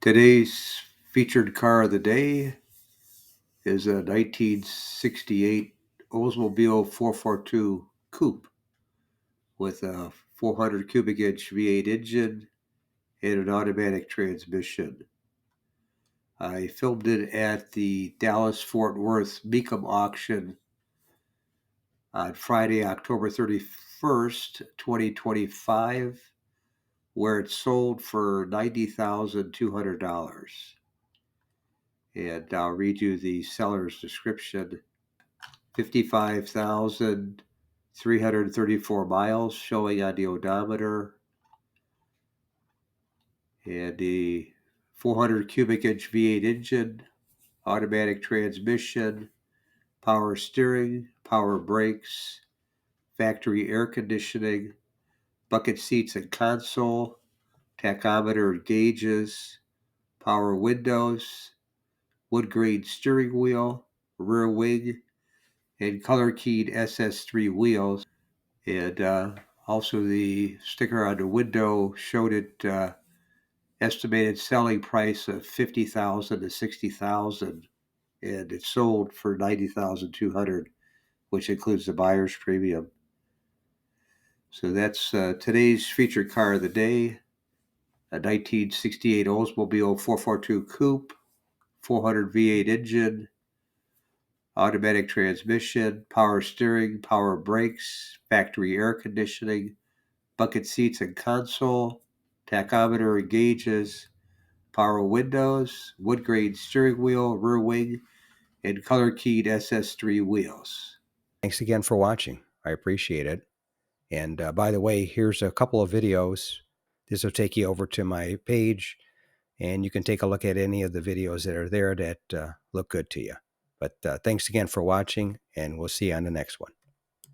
Today's featured car of the day is a 1968 Oldsmobile 442 Coupe with a 400 cubic inch V8 engine and an automatic transmission. I filmed it at the Dallas-Fort Worth Mecum auction on Friday, October 31st, 2025, where it sold for $90,200. And I'll read you the seller's description. 55,334 miles showing on the odometer. And the 400 cubic inch V8 engine, automatic transmission, power steering, power brakes, factory air conditioning, bucket seats and console, tachometer and gauges, power windows, wood grain steering wheel, rear wing, and color-keyed SS3 wheels. And also the sticker on the window showed it estimated selling price of $50,000 to $60,000, and it sold for $90,200, which includes the buyer's premium. So that's today's featured car of the day, a 1968 Oldsmobile 442 Coupe, 400 V8 engine, automatic transmission, power steering, power brakes, factory air conditioning, bucket seats and console, tachometer and gauges, power windows, wood grain steering wheel, rear wing, and color-keyed SS3 wheels. Thanks again for watching. I appreciate it. And by the way, here's a couple of videos. This will take you over to my page, and you can take a look at any of the videos that are there that look good to you. But thanks again for watching, and we'll see you on the next one.